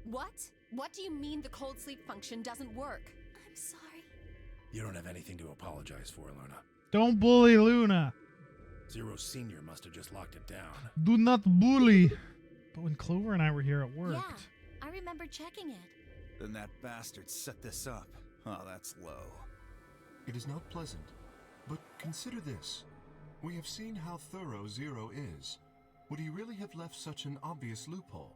What? What do you mean the cold sleep function doesn't work? I'm sorry. You don't have anything to apologize for, Luna. Don't bully Luna. Zero Senior must have just locked it down. Do not bully. But when Clover and I were here, it worked. Yeah, I remember checking it. Then that bastard set this up. Oh, that's low. It is not pleasant, but consider this. We have seen how thorough Zero is. Would he really have left such an obvious loophole?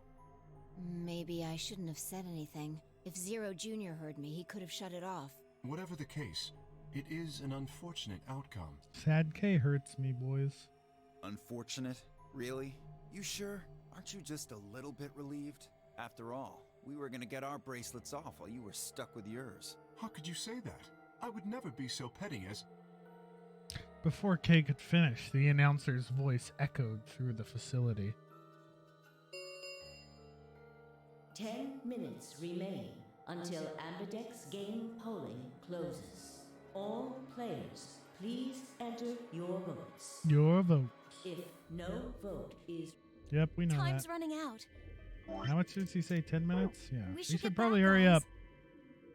Maybe I shouldn't have said anything. If Zero Jr. heard me, he could have shut it off. Whatever the case, it is an unfortunate outcome. Sad K hurts me, boys. Unfortunate? Really? You sure? Aren't you just a little bit relieved? After all, we were gonna get our bracelets off while you were stuck with yours. How could you say that? I would never be so petty as... Before Kay could finish, the announcer's voice echoed through the facility. 10 minutes remain until Ambidex game polling closes. All players, please enter your votes. Your vote. If no vote is... Yep, we know Time's that. running out. How much did he say? 10 minutes? Yeah. We You should should get probably back, hurry guys. up.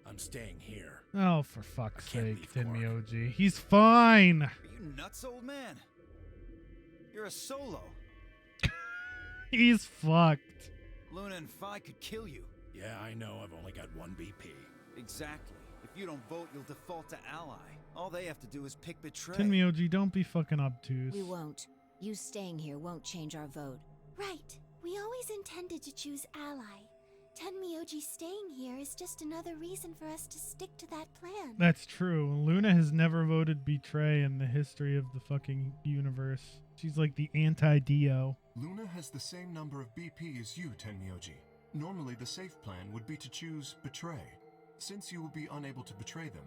I'm staying here. Oh, for fuck's I can't sake, leave Tinmy Quark. OG. He's fine. Are you nuts, old man? You're a solo. He's fucked. Luna and Phi could kill you. Yeah, I know. I've only got one BP. Exactly. If you don't vote, you'll default to ally. All they have to do is pick Betray. Tinmy OG, don't be fucking obtuse. We won't. You staying here won't change our vote. Right. We always intended to choose ally. Tenmyoji staying here is just another reason for us to stick to that plan. That's true. Luna has never voted Betray in the history of the fucking universe. She's like the anti-Dio. Luna has the same number of BP as you, Tenmyoji. Normally, the safe plan would be to choose Betray. Since you will be unable to betray them,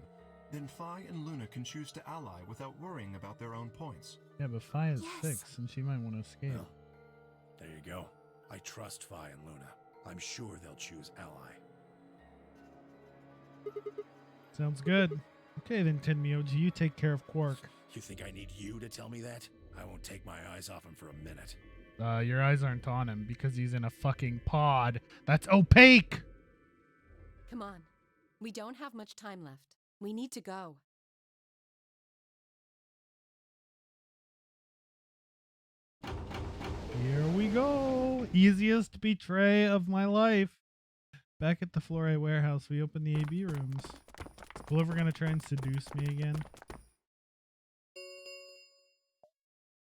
then Phi and Luna can choose to ally without worrying about their own points. Yeah, but Phi is Yes. 6, and she might want to escape. Well, there you go. I trust Phi and Luna. I'm sure they'll choose ally. Sounds good. Okay, then, Tinmy OG, you take care of Quark. You think I need you to tell me that? I won't take my eyes off him for a minute. Your eyes aren't on him because he's in a fucking pod. That's opaque! Come on. We don't have much time left. We need to go. Here we go. Easiest betray of my life. Back at the Flore warehouse, we open the AB rooms. Is Clover gonna try and seduce me again?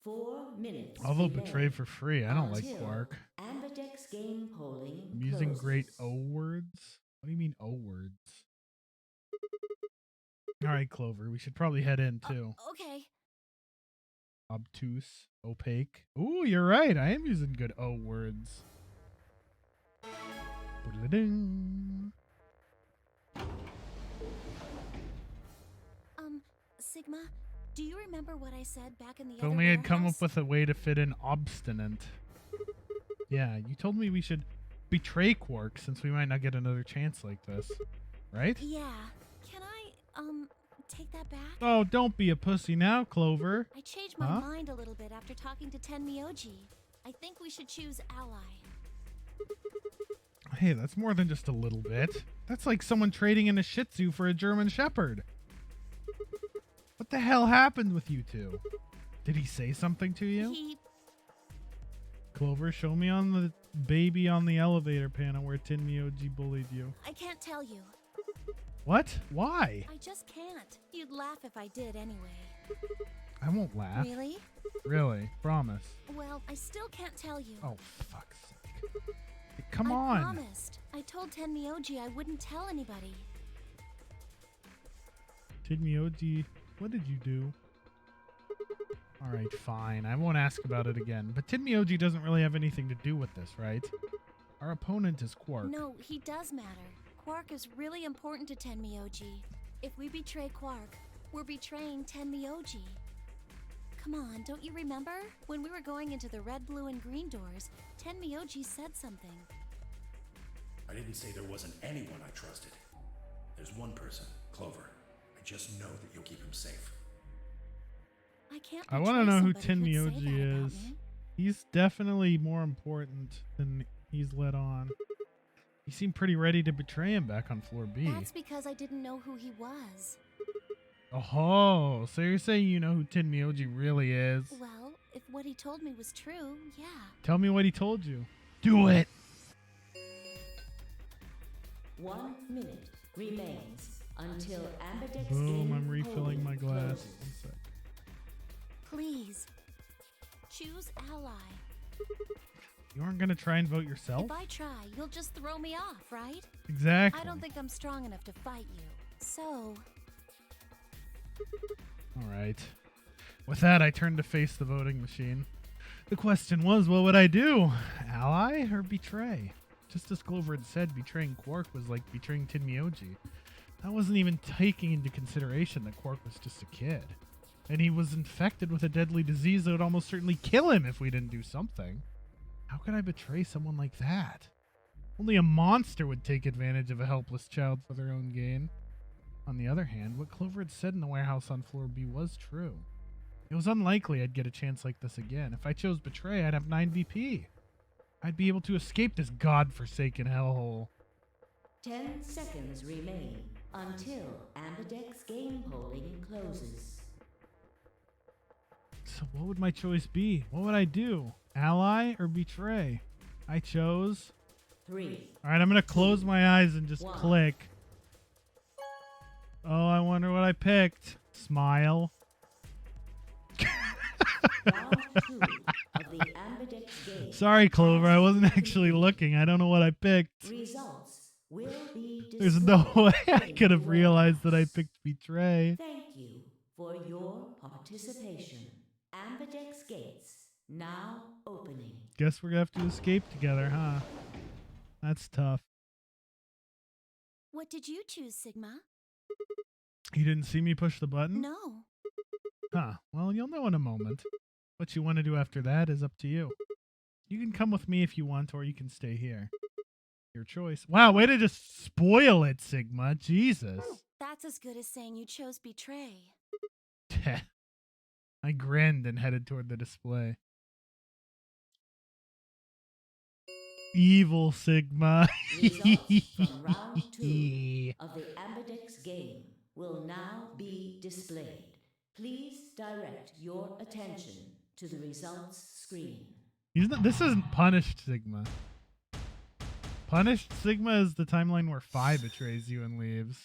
4 minutes. I'll vote remain betray for free. I don't like until Quark. Ambidex game polling I'm using closes. great O words. What do you mean O words? Alright, Clover, we should probably head in too. Okay. Obtuse, opaque. Ooh, you're right. I am using good O words. Boodle-ding. Sigma, do you remember what I said back in the If other only I'd come up warehouse? with a way to fit in obstinate. Yeah, you told me we should betray Quark since we might not get another chance like this. Right? Yeah. Can I, take that back? Oh, don't be a pussy now, Clover. I changed my Huh? mind a little bit after talking to Tenmyoji. I think we should choose ally. Hey, that's more than just a little bit. That's like someone trading in a Shih Tzu for a German Shepherd. What the hell happened with you two? Did he say something to you? He... Clover, show me on the baby on the elevator panel where Tenmyoji bullied you. I can't tell you. What? Why? I just can't. You'd laugh if I did anyway. I won't laugh. Really? Really? Promise. Well, I still can't tell you. Oh, fuck's sake. Hey, come I on. promised. I told Tenmyoji I wouldn't tell anybody. Tenmyoji, what did you do? Alright, fine. I won't ask about it again. But Tenmyoji doesn't really have anything to do with this, right? Our opponent is Quark. No, he does matter. Quark is really important to Tenmyoji. If we betray Quark, we're betraying Tenmyoji. Come on, don't you remember? When we were going into the red, blue, and green doors, Tenmyoji said something. I didn't say there wasn't anyone I trusted. There's one person, Clover. I just know that you'll keep him safe. I can't I want to know who betray somebody who'd say Tenmyoji that about is. me. He's definitely more important than he's let on. He You seem pretty ready to betray him back on floor B. That's because I didn't know who he was. Oh, so you're saying you know who Tenmyoji really is? Well, if what he told me was true, yeah. Tell me what he told you. Do it! 1 minute remains until Ambidex Boom, game I'm refilling my glass. closes. One sec. Please. Choose ally. You aren't gonna try and vote yourself? If I try, you'll just throw me off, right? Exactly. I don't think I'm strong enough to fight you. So, Alright. With that, I turned to face the voting machine. The question was, what would I do? Ally or betray? Just as Clover had said, betraying Quark was like betraying Tenmyoji. That wasn't even taking into consideration that Quark was just a kid. And he was infected with a deadly disease that would almost certainly kill him if we didn't do something. How could I betray someone like that? Only a monster would take advantage of a helpless child for their own gain. On the other hand, what Clover had said in the warehouse on floor B was true. It was unlikely I'd get a chance like this again. If I chose betray, I'd have 9 VP. I'd be able to escape this godforsaken hellhole. 10 seconds remain until Ambidex game polling closes. So what would my choice be? What would I do? Ally or betray? I chose... 3. Alright, I'm going to close my eyes and just 1. click. Oh, I wonder what I picked. Smile. Round 2 of the Ambidex game. Sorry, Clover, I wasn't actually looking. I don't know what I picked. Results will be displayed. There's no way I in could have the realized that I warehouse. picked betray. Thank you for your participation. Ambidex gates now opening. Guess we're gonna have to escape together, huh? That's tough. what did you choose, Sigma? You didn't see me push the button? No. Huh. Well, you'll know in a moment. What you want to do after that is up to you. You can come with me if you want, or you can stay here. Your choice. Wow, way to just spoil it, Sigma. Jesus. That's as good as saying you chose betray. I grinned and headed toward the display. Evil Sigma. Results from round 2 of the Ambidex game will now be displayed. Please direct your attention to the results screen. This isn't Punished Sigma. Punished Sigma is the timeline where Phi betrays you and leaves.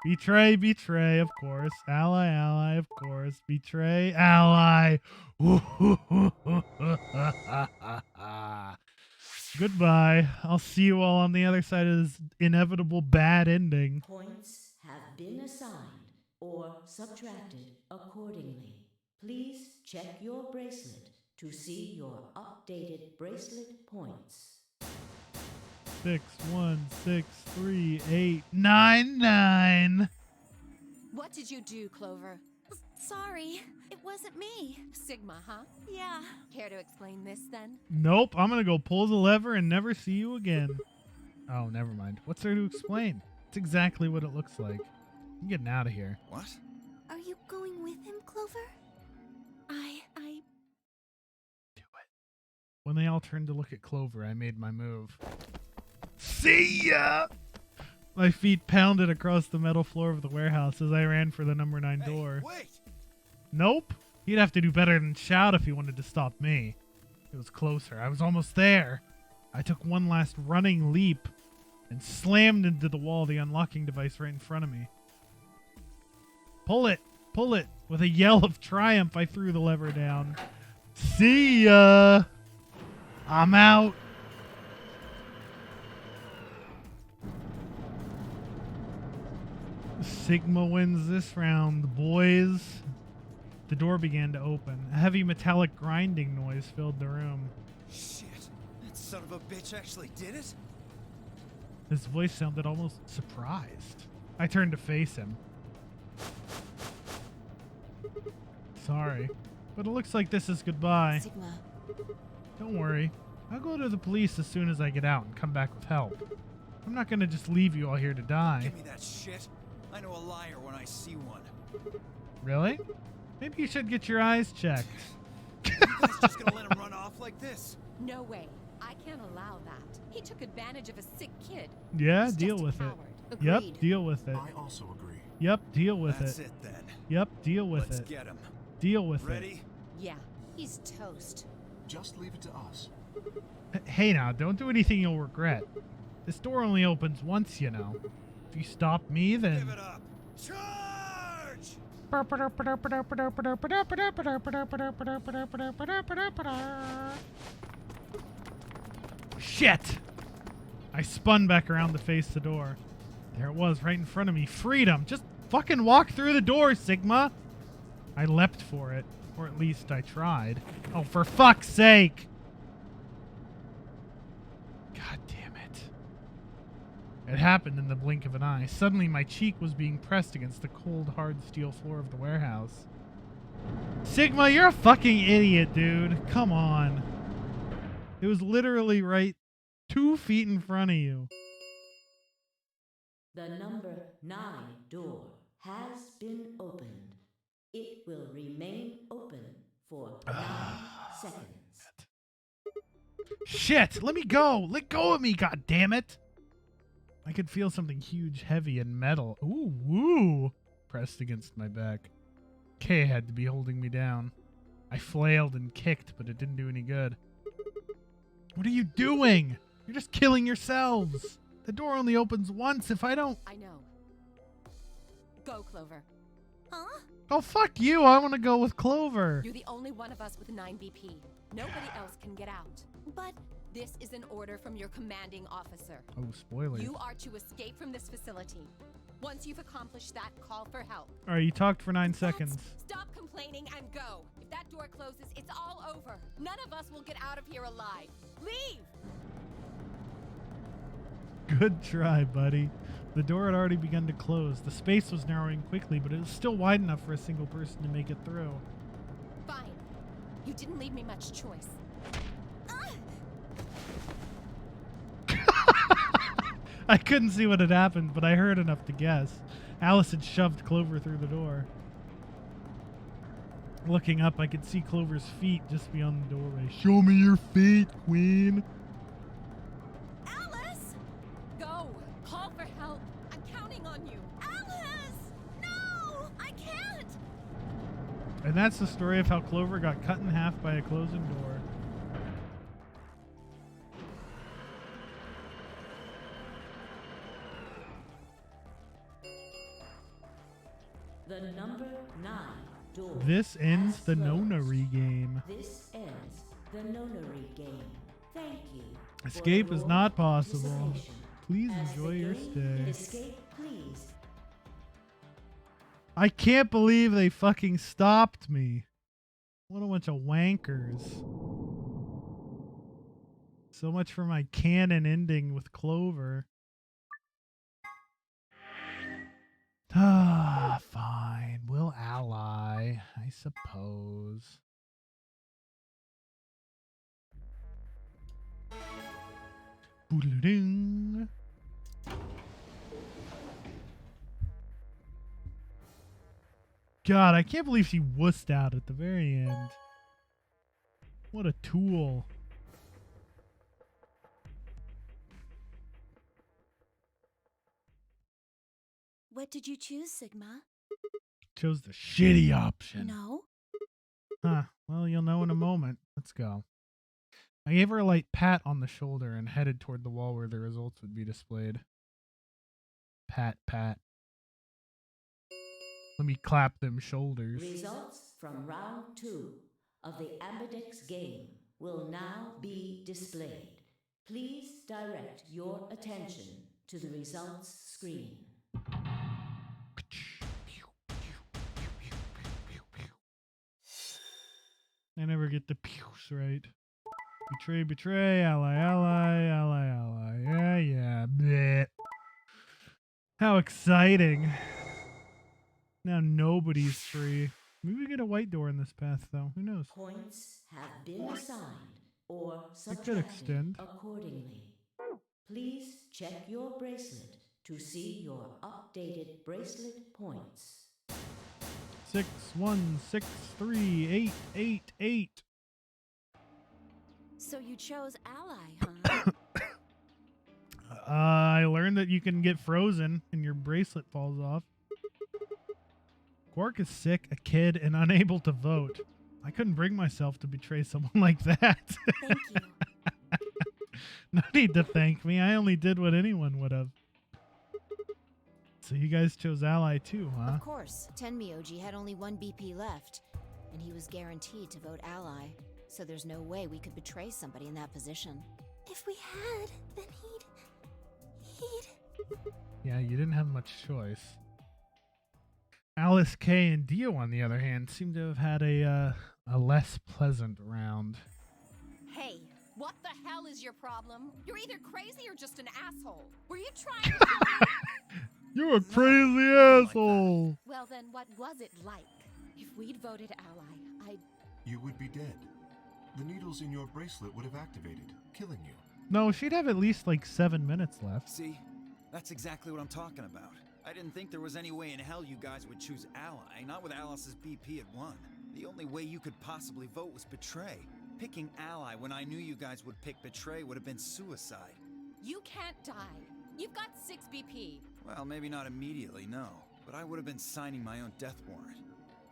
Betray, betray, of course. Ally, ally, of course. Betray, ally. Goodbye. I'll see you all on the other side of this inevitable bad ending. Points have been assigned or subtracted accordingly. Please check your bracelet to see your updated bracelet points. 6, 1, 6, 3, 8, 9, 9. What did you do, Clover? Sorry, it wasn't me. Sigma, huh? Yeah. Care to explain this then? Nope, I'm gonna go pull the lever and never see you again. Oh, never mind. What's there to explain? It's exactly what it looks like. I'm getting out of here. What? Are you going with him, Clover? Do it. When they all turned to look at Clover, I made my move. See ya! My feet pounded across the metal floor of the warehouse as I ran for the number 9 door. Wait! Nope. He'd have to do better than shout if he wanted to stop me. It was closer. I was almost there. I took one last running leap and slammed into the wall, the unlocking device right in front of me. Pull it! Pull it! With a yell of triumph, I threw the lever down. See ya! I'm out. Sigma wins this round, boys. The door began to open. A heavy metallic grinding noise filled the room. Shit, that son of a bitch actually did it? His voice sounded almost surprised. I turned to face him. Sorry, but it looks like this is goodbye. Sigma. Don't worry. I'll go to the police as soon as I get out and come back with help. I'm not gonna just leave you all here to die. Give me that shit. I know a liar when I see one. Really? Maybe you should get your eyes checked. You guys just gonna let him run off like this? No, No way. I can't allow that. He took advantage of a sick kid. Yeah, He's deal just a with it. coward. Yep, Agreed. deal with it. I also agree. Yep, deal with That's it. it then. Yep, deal with Let's it. get him. Deal with Ready? Yeah, he's toast. Just leave it to us. it. Hey now, don't do anything you'll regret. This door only opens once, you know. If you stop me, then... Give it up. Charge! Shit! I spun back around to face the door. There it was, right in front of me. Freedom! Just fucking walk through the door, Sigma! I leapt for it. Or at least I tried. Oh, for fuck's sake! God damn it. It happened in the blink of an eye. Suddenly my cheek was being pressed against the cold, hard steel floor of the warehouse. Sigma, you're a fucking idiot, dude. Come on. It was literally right 2 feet in front of you. The number 9 door has been opened. It will remain open for 9 seconds. Shit! Let me go! Let go of me, god damn it! I could feel something huge, heavy, and metal. Ooh, woo! Pressed against my back. Kay had to be holding me down. I flailed and kicked, but it didn't do any good. What are you doing? You're just killing yourselves! The door only opens once. If I don't... I know. Go, Clover. Huh? Oh, fuck you! I want to go with Clover! You're the only one of us with 9 BP. Nobody else can get out. But This is an order from your commanding officer. Oh, spoilers. You are to escape from this facility. Once you've accomplished that, call for help. Alright, you talked for 9 seconds. Stop complaining and go. If that door closes, it's all over. None of us will get out of here alive. Leave! Good try, buddy. The door had already begun to close. The space was narrowing quickly, but it was still wide enough for a single person to make it through. Fine. You didn't leave me much choice. I couldn't see what had happened, but I heard enough to guess. Alice had shoved Clover through the door. Looking up, I could see Clover's feet just beyond the doorway. Show me your feet, Queen! Alice! Go! Call for help! I'm counting on you! Alice! No! I can't! And that's the story of how Clover got cut in half by a closing door. The number 9 door. This ends has the closed. Nonary game. This ends the Nonary game. Thank you. for Escape is your not possible. participation. Please As enjoy the your game stay. Escape, please. I can't believe they fucking stopped me. What a bunch of wankers. So much for my canon ending with Clover. Ah, fine. We'll ally, I suppose. Boodle-ding. God, I can't believe she wussed out at the very end. What a tool. What did you choose, Sigma? Chose the shitty option. No? Huh. Well, you'll know in a moment. Let's go. I gave her a light pat on the shoulder and headed toward the wall where the results would be displayed. Pat, pat. Let me clap them shoulders. Results from round 2 of the Ambidex game will now be displayed. Please direct your attention to the results screen. I never get the pews right. Betray, betray, ally, ally, ally, ally. Yeah, yeah. Bleh. How exciting. Now nobody's free. Maybe we get a white door in this path, though. Who knows? Points have been assigned or It could subtracted extend. accordingly. Please check your bracelet to see your updated bracelet points. 6163888. So you chose Ally, huh? I learned that you can get frozen and your bracelet falls off. Quark is sick, a kid, and unable to vote. I couldn't bring myself to betray someone like that. Thank you. No need to thank me. I only did what anyone would have. So you guys chose Ally too, huh? Of course. Tenmyoji had only one BP left, and he was guaranteed to vote Ally, so there's no way we could betray somebody in that position. If we had, then he'd... Yeah, you didn't have much choice. Alice, Kay, and Dio, on the other hand, seem to have had a less pleasant round. Hey, what the hell is your problem? You're either crazy or just an asshole. Were you trying to kill me? You're a crazy asshole. Well then, what was it like? If we'd voted Ally, I'd... You would be dead. The needles in your bracelet would have activated, killing you. No, she'd have at least like 7 minutes left. See? That's exactly what I'm talking about. I didn't think there was any way in hell you guys would choose Ally, not with Alice's BP at 1. The only way you could possibly vote was Betray. Picking Ally when I knew you guys would pick Betray would have been suicide. You can't die. You've got 6 BP. Well, maybe not immediately, no. But I would have been signing my own death warrant.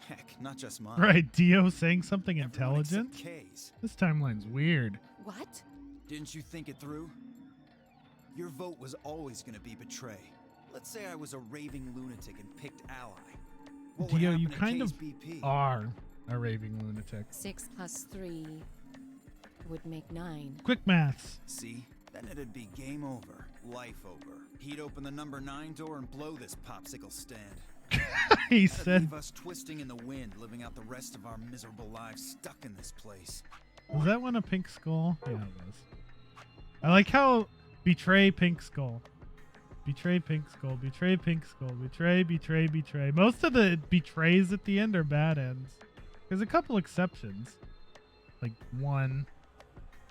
Heck, not just mine. Right, Dio saying something Everyone intelligent? except Kay's. This timeline's weird. What? Didn't you think it through? Your vote was always going to be Betray. Let's say I was a raving lunatic and picked Ally. What would Dio, happen you to kind Kay's of BP? are a raving lunatic. 6 plus 3 would make 9. Quick maths. See? Then it'd be game over. Life over. He'd open the number 9 door and blow this popsicle stand. He That'd said. leave us twisting in the wind, living out the rest of our miserable lives stuck in this place. Was that one a pink skull? Yeah, it was. I like how betray pink skull. Betray pink skull. Betray pink skull. Betray, betray, betray. Most of the betrays at the end are bad ends. There's a couple exceptions. Like 1,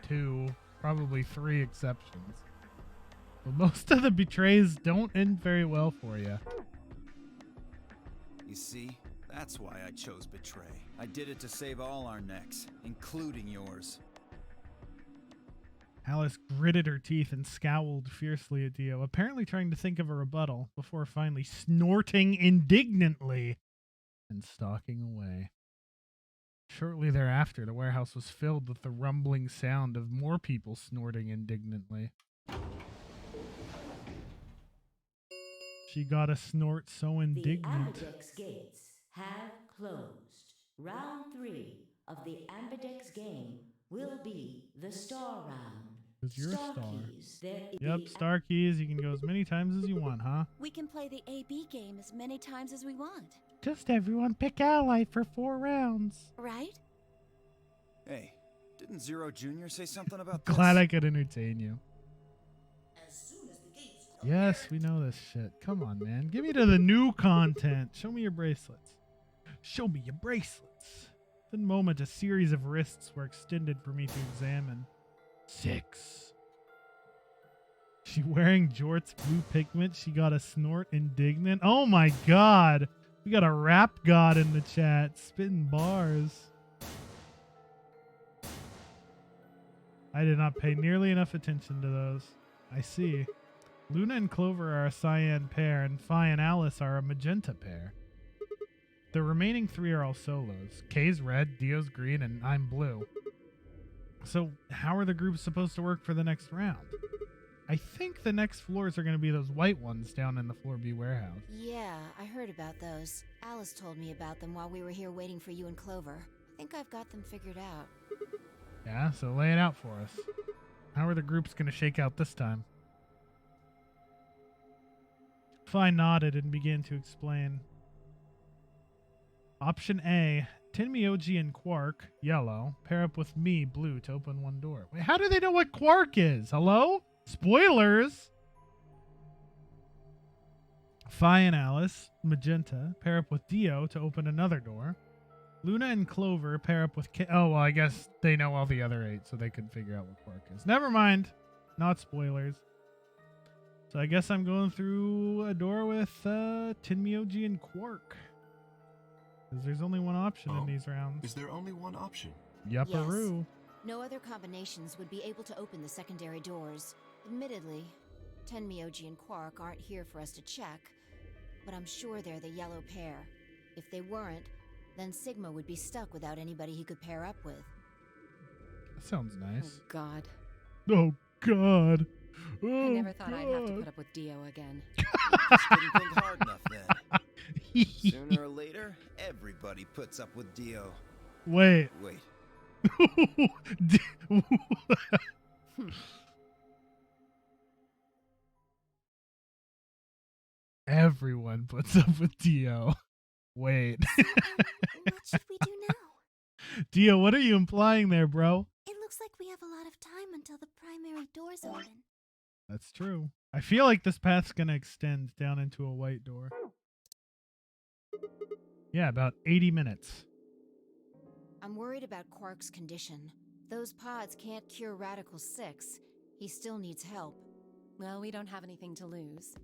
2, probably 3 exceptions. But most of the betrays don't end very well for you. You see? That's why I chose Betray. I did it to save all our necks, including yours. Alice gritted her teeth and scowled fiercely at Dio, apparently trying to think of a rebuttal, before finally snorting indignantly and stalking away. Shortly thereafter, the warehouse was filled with the rumbling sound of more people snorting indignantly. She got a snort so The indignant. Ambidex gates have closed. Round 3 of the Ambidex game will be the star round. 'Cause you're a star. Keys. Yep, star keys. You can go as many times as you want, huh? We can play the AB game as many times as we want, Just everyone pick Ally for 4 rounds. right? Hey, didn't Zero Jr. say something about this? Glad I could entertain you. Yes, we know this shit. Come on, man. Give me to the new content. Show me your bracelets. Show me your bracelets. The moment a series of wrists were extended for me to examine. 6. She wearing jorts blue pigment. She got a snort indignant. Oh my god. We got a rap god in the chat. Spitting bars. I did not pay nearly enough attention to those. I see. Luna and Clover are a cyan pair, and Phi and Alice are a magenta pair. The remaining 3 are all solos. Kay's red, Dio's green, and I'm blue. So how are the groups supposed to work for the next round? I think the next floors are going to be those white ones down in the Floor B warehouse. Yeah, I heard about those. Alice told me about them while we were here waiting for you and Clover. I think I've got them figured out. Yeah, so lay it out for us. How are the groups going to shake out this time? Phi nodded and began to explain. Option A, Tenmyoji and Quark, yellow, pair up with me, blue, to open one door. Wait, how do they know what Quark is? Hello? Spoilers! Phi and Alice, magenta, pair up with Dio to open another door. Luna and Clover pair up with oh, well, I guess they know all the other 8, so they could figure out what Quark is. Never mind. Not spoilers. So I guess I'm going through a door with Tenmyoji and Quark. Because there's only one option in these rounds. Is there only one option? Yup-a-roo. No other combinations would be able to open the secondary doors. Admittedly, Tenmyoji and Quark aren't here for us to check, but I'm sure they're the yellow pair. If they weren't, then Sigma would be stuck without anybody he could pair up with. That sounds nice. Oh, God. Oh, God. Oh, I never thought I'd have to God. put up with Dio again. Just didn't think hard enough then. Sooner or later, everybody puts up with Dio. Wait. Wait, Everyone puts up with Dio. Wait. What should we do now? Dio, what are you implying there, bro? It looks like we have a lot of time until the primary doors open. That's true. I feel like this path's gonna extend down into a white door. Yeah, about 80 minutes. I'm worried about Quark's condition. Those pods can't cure Radical 6. He still needs help. Well, we don't have anything to lose,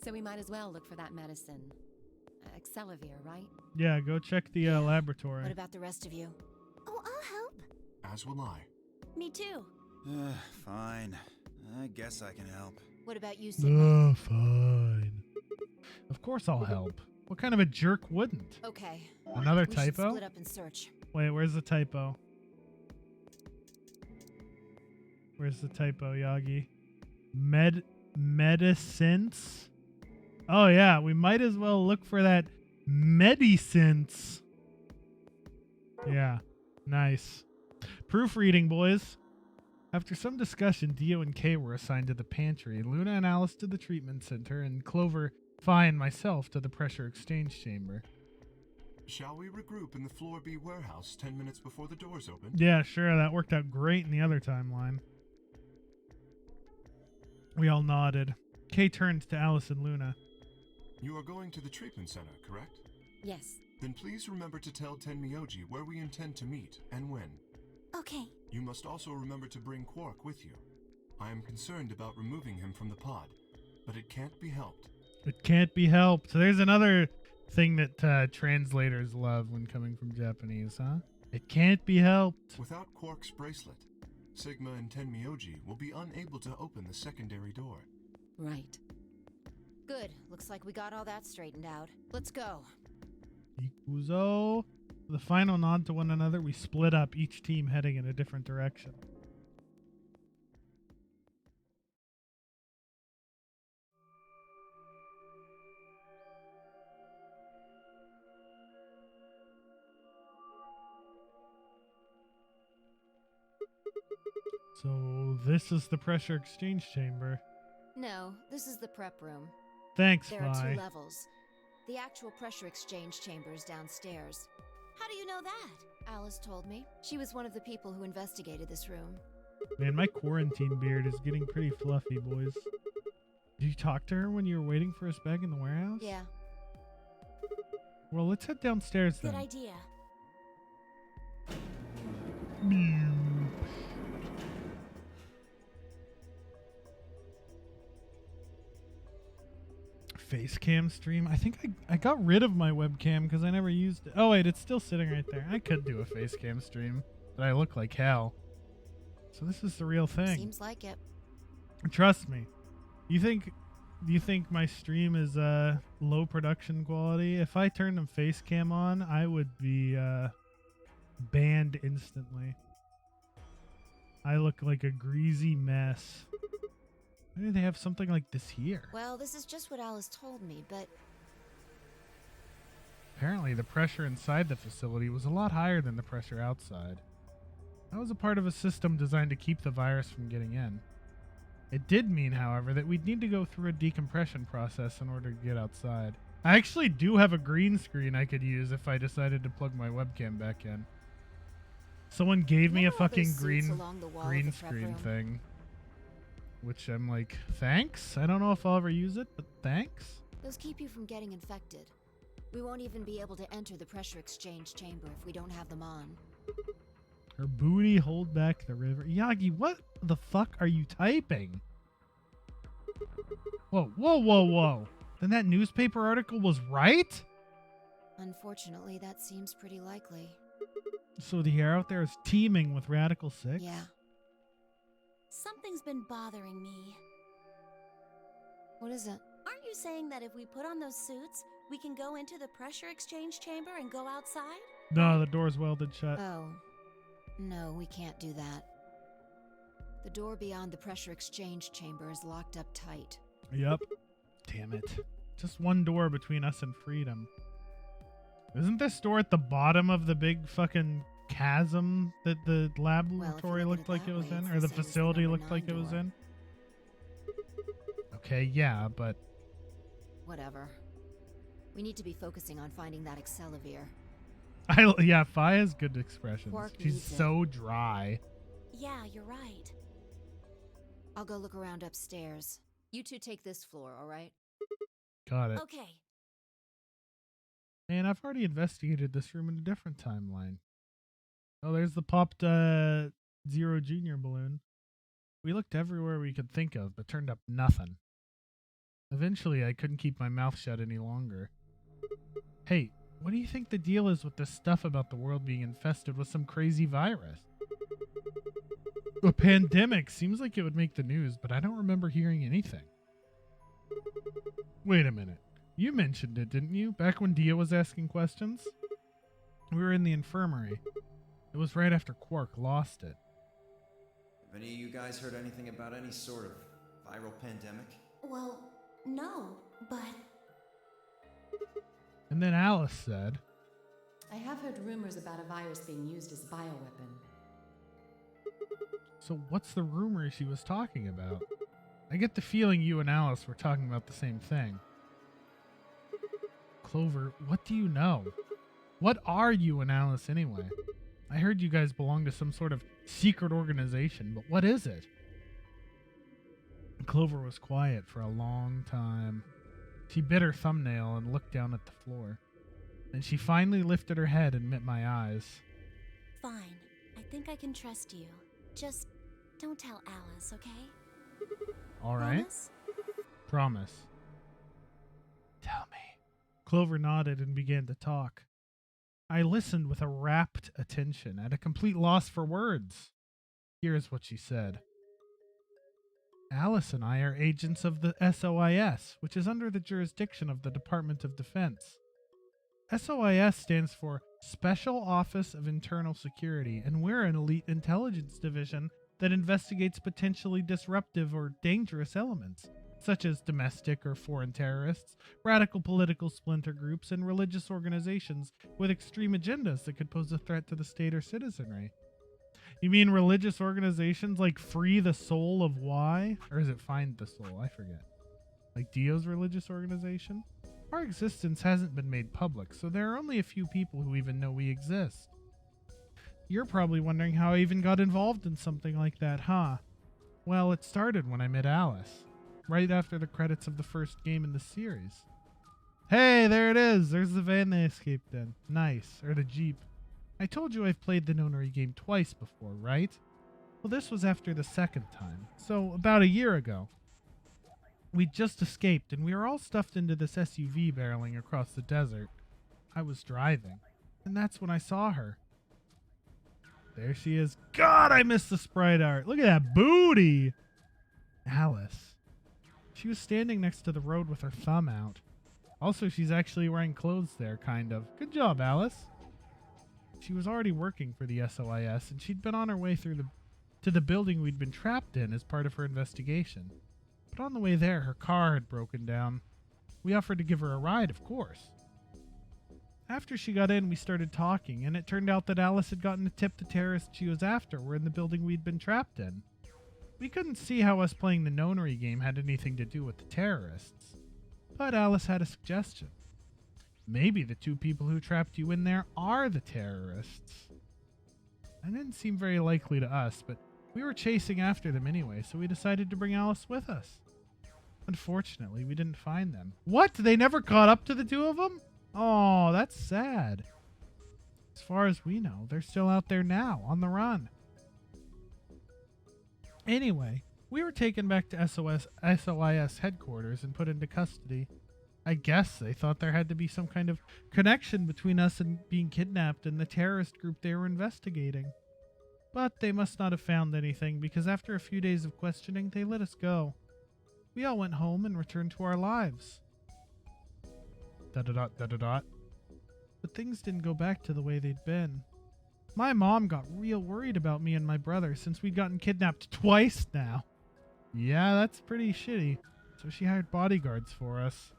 so we might as well look for that medicine. Excelavir, right? Yeah, go check the laboratory. What about the rest of you? Oh, I'll help. As will I. Me too. fine. I guess I can help. What about you, Sigma? Fine. Of course I'll help. What kind of a jerk wouldn't? Okay. Another We should typo? split up and search. Wait, where's the typo? Where's the typo, Yagi? Medicince? Oh yeah, we might as well look for that Medicince. Yeah, nice. Proofreading, boys. After some discussion, Dio and Kay were assigned to the pantry, Luna and Alice to the treatment center, and Clover, Phi, and myself to the pressure exchange chamber. Shall we regroup in the Floor B warehouse 10 minutes before the doors open? Yeah, sure, that worked out great in the other timeline. We all nodded. Kay turned to Alice and Luna. You are going to the treatment center, correct? Yes. Then please remember to tell Tenmyoji where we intend to meet and when. Okay. You must also remember to bring Quark with you. I am concerned about removing him from the pod, but it can't be helped. It can't be helped. There's another thing that translators love when coming from Japanese, huh? It can't be helped. Without Quark's bracelet, Sigma and Tenmyoji will be unable to open the secondary door. Right. Good. Looks like we got all that straightened out. Let's go. Ikuzo. With a final nod to one another, we split up, each team heading in a different direction. So this is the pressure exchange chamber. No, this is the prep room. Thanks, There are Phi. 2 levels. The actual pressure exchange chamber is downstairs. How do you know that? Alice told me. She was one of the people who investigated this room. Man, my quarantine beard is getting pretty fluffy, boys. Did you talk to her when you were waiting for us back in the warehouse? Yeah. Well, let's head downstairs then. Good idea. Face cam stream. I think I got rid of my webcam because I never used it. Oh wait, it's still sitting right there. I could do a face cam stream, but I look like hell. So this is the real thing. Seems like it. Trust me. Do you think my stream is low production quality? If I turned a face cam on, I would be banned instantly. I look like a greasy mess. Why do they have something like this here? Well, this is just what Alice told me, but Apparently the pressure inside the facility was a lot higher than the pressure outside. That was a part of a system designed to keep the virus from getting in. It did mean, however, that we'd need to go through a decompression process in order to get outside. I actually do have a green screen I could use if I decided to plug my webcam back in. Someone gave me a remember all those fucking suits along the wall of green the prep screen room? thing. Which I'm like, thanks? I don't know if I'll ever use it, but thanks? those keep you from getting infected. We won't even be able to enter the pressure exchange chamber if we don't have them on. Her booty hold back the river. Yagi, what the fuck are you typing? Whoa, whoa, whoa, whoa. Then that newspaper article was right? Unfortunately, that seems pretty likely. So the air out there is teeming with Radical 6? Yeah. Something's been bothering me. What is it? Aren't you saying that if we put on those suits, we can go into the pressure exchange chamber and go outside? No, the door's welded shut. Oh. No, we can't do that. The door beyond the pressure exchange chamber is locked up tight. Yep. Damn it. Just one door between us and freedom. Isn't this door at the bottom of the big fucking chasm that the laboratory look at looked it like that it was way, in? it's Or the the same as the facility number looked like 9 it was door. in? Okay, yeah, but... Whatever. We need to be focusing on finding that Accelavir. Yeah, Fi has good expressions. Quark She's needs it. so dry. Yeah, you're right. I'll go look around upstairs. You two take this floor, all right? Got it. Okay. Man, I've already investigated this room in a different timeline. Oh, there's the popped Zero Junior balloon. We looked everywhere we could think of, but turned up nothing. Eventually, I couldn't keep my mouth shut any longer. Hey, what do you think the deal is with this stuff about the world being infested with some crazy virus? A pandemic seems like it would make the news, but I don't remember hearing anything. Wait a minute. You mentioned it, didn't you? Back when Dia was asking questions? We were in the infirmary. It was right after Quark lost it. Have any of you guys heard anything about any sort of viral pandemic? Well, no, but And then Alice said, I have heard rumors about a virus being used as a bioweapon. so what's the rumor she was talking about? I get the feeling you and Alice were talking about the same thing. Clover, what do you know? What are you and Alice anyway? I heard you guys belong to some sort of secret organization, but what is it? Clover was quiet for a long time. She bit her thumbnail and looked down at the floor. Then she finally lifted her head and met my eyes. fine. I think I can trust you. Just don't tell Alice, okay? All right? Promise? Promise. Tell me. Clover nodded and began to talk. I listened with a rapt attention, at a complete loss for words. Here's what she said. Alice and I are agents of the SOIS, which is under the jurisdiction of the Department of Defense. SOIS stands for Special Office of Internal Security, and we're an elite intelligence division that investigates potentially disruptive or dangerous elements, such as domestic or foreign terrorists, radical political splinter groups, and religious organizations with extreme agendas that could pose a threat to the state or citizenry. You mean religious organizations like Free the Soul of Y? Or is it Find the Soul? I forget. Like Dio's religious organization? Our existence hasn't been made public, so there are only a few people who even know we exist. You're probably wondering how I even got involved in something like that, huh? Well, it started when I met Alice, right after the credits of the first game in the series. Hey, there it is! There's the van they escaped in. Nice. Or the Jeep. I told you I've played the nonary game twice before, right? Well, this was after the second time, so about a year ago. We just escaped, and we were all stuffed into this SUV barreling across the desert. I was driving, and that's when I saw her. There she is. God, I missed the sprite art. Look at that booty! Alice. She was standing next to the road with her thumb out. Also, she's actually wearing clothes there, kind of. Good job, Alice. She was already working for the SOIS, and she'd been on her way to the building we'd been trapped in as part of her investigation. But on the way there, her car had broken down. We offered to give her a ride, of course. After she got in, we started talking, and it turned out that Alice had gotten a tip the terrorists she was after were in the building we'd been trapped in. We couldn't see how us playing the nonary game had anything to do with the terrorists. But Alice had a suggestion. Maybe the two people who trapped you in there are the terrorists. That didn't seem very likely to us, but we were chasing after them anyway, so we decided to bring Alice with us. Unfortunately, we didn't find them. What? They never caught up to the two of them? Oh, that's sad. As far as we know, they're still out there now, on the run. Anyway, we were taken back to SOIS headquarters and put into custody. I guess they thought there had to be some kind of connection between us and being kidnapped and the terrorist group they were investigating. But they must not have found anything, because after a few days of questioning, they let us go. We all went home and returned to our lives. ... But things didn't go back to the way they'd been. My mom got real worried about me and my brother since we'd gotten kidnapped twice now. Yeah, that's pretty shitty. So she hired bodyguards for us.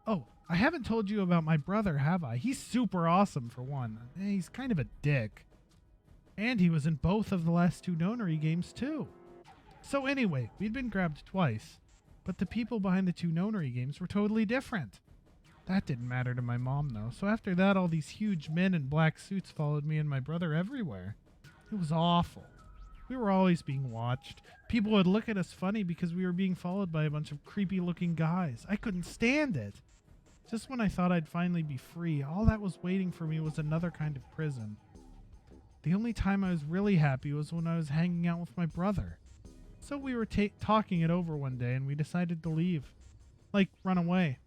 Oh, I haven't told you about my brother, have I? He's super awesome, for one. He's kind of a dick. And he was in both of the last 2 nonary games, too. So anyway, we'd been grabbed twice. But the people behind the 2 nonary games were totally different. That didn't matter to my mom, though. So after that, all these huge men in black suits followed me and my brother everywhere. It was awful. We were always being watched. People would look at us funny because we were being followed by a bunch of creepy-looking guys. I couldn't stand it. Just when I thought I'd finally be free, all that was waiting for me was another kind of prison. The only time I was really happy was when I was hanging out with my brother. So we were talking it over one day and we decided to leave. Like, run away.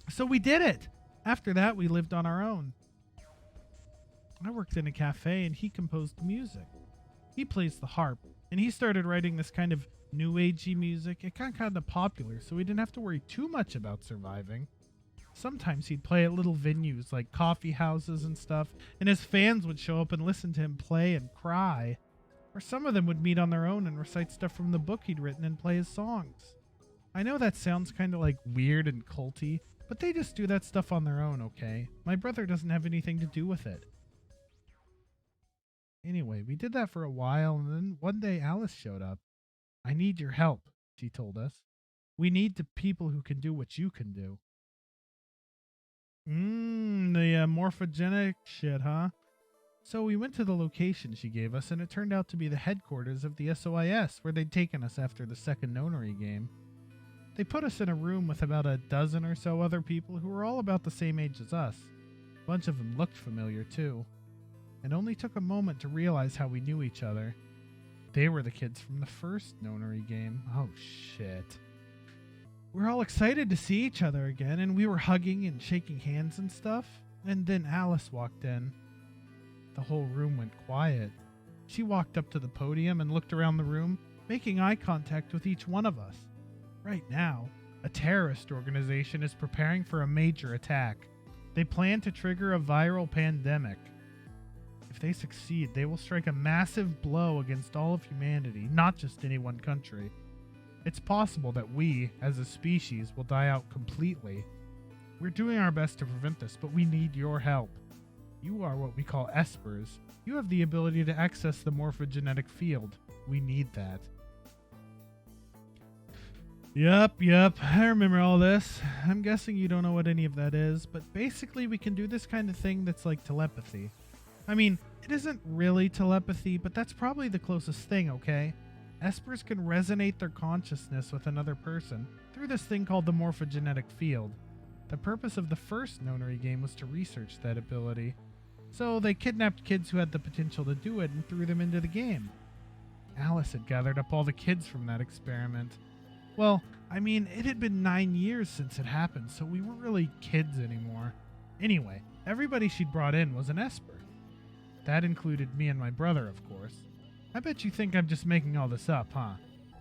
So we did it! After that, we lived on our own. I worked in a cafe and he composed music. He plays the harp, and he started writing this kind of new agey music. It got kind of popular, so we didn't have to worry too much about surviving. Sometimes he'd play at little venues like coffee houses and stuff, and his fans would show up and listen to him play and cry. Or some of them would meet on their own and recite stuff from the book he'd written and play his songs. I know that sounds kind of like weird and culty, but they just do that stuff on their own, okay? My brother doesn't have anything to do with it. Anyway, we did that for a while, and then one day Alice showed up. I need your help, she told us. We need the people who can do what you can do. The morphogenic shit, huh? So we went to the location she gave us, and it turned out to be the headquarters of the SOIS, where they'd taken us after the second nonary game. They put us in a room with about a dozen or so other people who were all about the same age as us. A bunch of them looked familiar, too. It only took a moment to realize how we knew each other. They were the kids from the first nonary game. Oh, shit. We were all excited to see each other again, and we were hugging and shaking hands and stuff. And then Alice walked in. The whole room went quiet. She walked up to the podium and looked around the room, making eye contact with each one of us. Right now, a terrorist organization is preparing for a major attack. They plan to trigger a viral pandemic. If they succeed, they will strike a massive blow against all of humanity, not just any one country. It's possible that we, as a species, will die out completely. We're doing our best to prevent this, but we need your help. You are what we call espers. You have the ability to access the morphogenetic field. We need that. Yup, I remember all this. I'm guessing you don't know what any of that is, but basically we can do this kind of thing that's like telepathy. I mean, it isn't really telepathy, but that's probably the closest thing, okay? Espers can resonate their consciousness with another person through this thing called the morphogenetic field. The purpose of the first nonary game was to research that ability. So they kidnapped kids who had the potential to do it and threw them into the game. Alice had gathered up all the kids from that experiment. Well, I mean, it had been 9 years since it happened, so we weren't really kids anymore. Anyway, everybody she'd brought in was an Esper. That included me and my brother, of course. I bet you think I'm just making all this up, huh?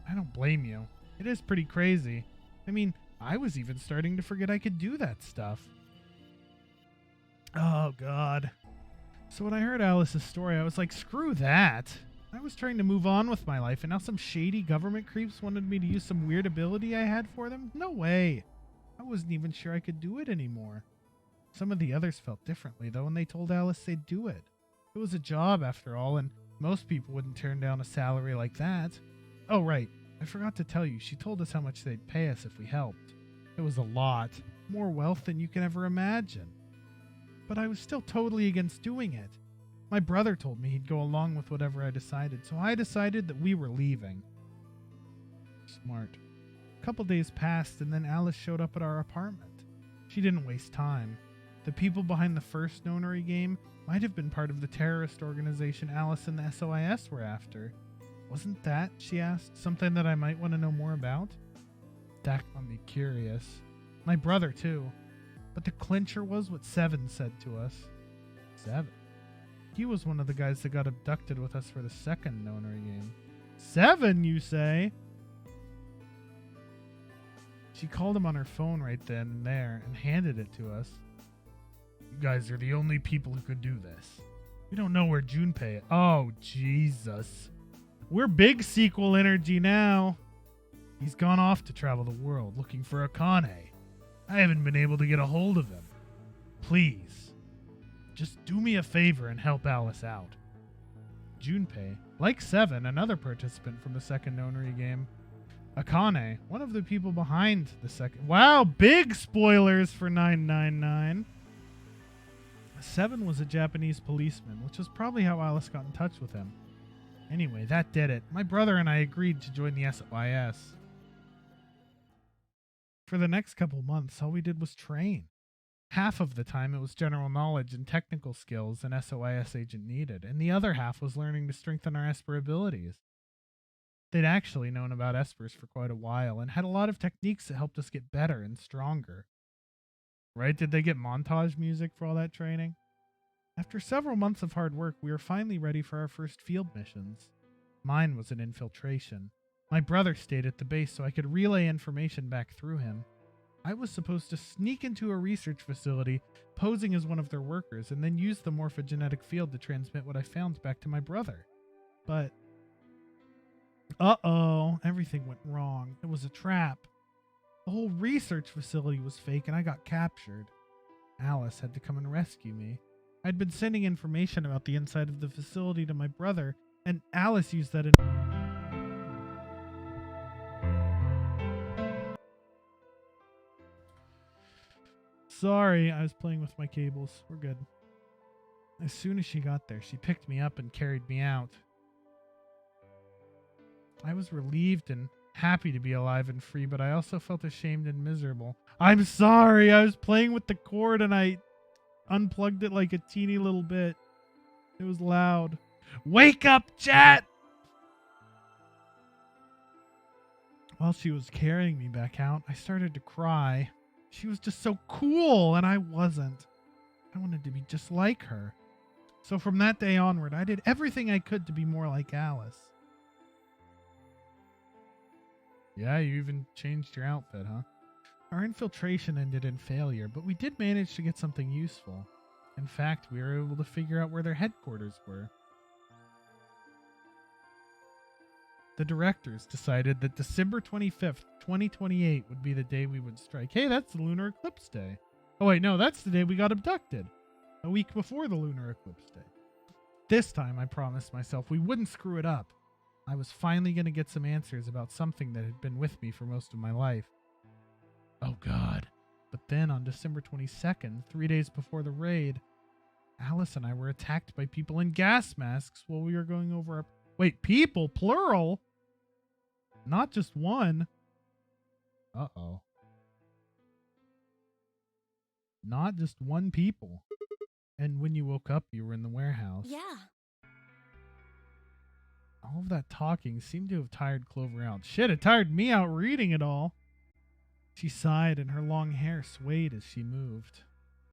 I don't blame you. It is pretty crazy. I mean, I was even starting to forget I could do that stuff. Oh, God. So when I heard Alice's story, I was like, screw that. I was trying to move on with my life, and now some shady government creeps wanted me to use some weird ability I had for them? No way. I wasn't even sure I could do it anymore. Some of the others felt differently, though, and they told Alice they'd do it. It was a job, after all, and most people wouldn't turn down a salary like that. Oh, right. I forgot to tell you, she told us how much they'd pay us if we helped. It was a lot. More wealth than you can ever imagine. But I was still totally against doing it. My brother told me he'd go along with whatever I decided, so I decided that we were leaving. Smart. A couple days passed, and then Alice showed up at our apartment. She didn't waste time. The people behind the first nonary game might have been part of the terrorist organization Alice and the SOIS were after. Wasn't that, she asked, something that I might want to know more about? That got me curious. My brother, too. But the clincher was what Seven said to us. Seven? He was one of the guys that got abducted with us for the second Nonary game. Seven, you say? She called him on her phone right then and there and handed it to us. You guys are the only people who could do this. We don't know where Junpei is. Oh, Jesus. We're big sequel energy now. He's gone off to travel the world looking for Akane. I haven't been able to get a hold of him. Please, just do me a favor and help Alice out. Junpei, like Seven, another participant from the second Nonary game. Akane, one of the people behind the second... Wow, big spoilers for 999. Seven was a Japanese policeman, which was probably how Alice got in touch with him. Anyway, that did it. My brother and I agreed to join the SOIS. For the next couple months, all we did was train. Half of the time it was general knowledge and technical skills an SOIS agent needed, and the other half was learning to strengthen our Esper abilities. They'd actually known about Espers for quite a while, and had a lot of techniques that helped us get better and stronger. Right? Did they get montage music for all that training? After several months of hard work, we were finally ready for our first field missions. Mine was an infiltration. My brother stayed at the base so I could relay information back through him. I was supposed to sneak into a research facility, posing as one of their workers, and then use the morphogenetic field to transmit what I found back to my brother. But... uh-oh, everything went wrong. It was a trap. The whole research facility was fake and I got captured. Alice had to come and rescue me. I'd been sending information about the inside of the facility to my brother, and Alice used that in... Sorry, I was playing with my cables. We're good. As soon as she got there, she picked me up and carried me out. I was relieved and happy to be alive and free, but I also felt ashamed and miserable. I'm sorry, I was playing with the cord and I unplugged it like a teeny little bit. It was loud. Wake up, chat! While she was carrying me back out, I started to cry. She was just so cool, and I wasn't. I wanted to be just like her. So from that day onward, I did everything I could to be more like Alice. Yeah, you even changed your outfit, huh? Our infiltration ended in failure, but we did manage to get something useful. In fact, we were able to figure out where their headquarters were. The directors decided that December 25th, 2028 would be the day we would strike. Hey, that's the lunar eclipse day. Oh wait, no, that's the day we got abducted. A week before the lunar eclipse day. This time, I promised myself we wouldn't screw it up. I was finally going to get some answers about something that had been with me for most of my life. Oh God. But then on December 22nd, 3 days before the raid, Alice and I were attacked by people in gas masks while we were going over a... Wait, people? Plural? Not just one. Uh-oh. Not just one people. And when you woke up, you were in the warehouse. Yeah. All of that talking seemed to have tired Clover out. Shit, it tired me out reading it all. She sighed and her long hair swayed as she moved.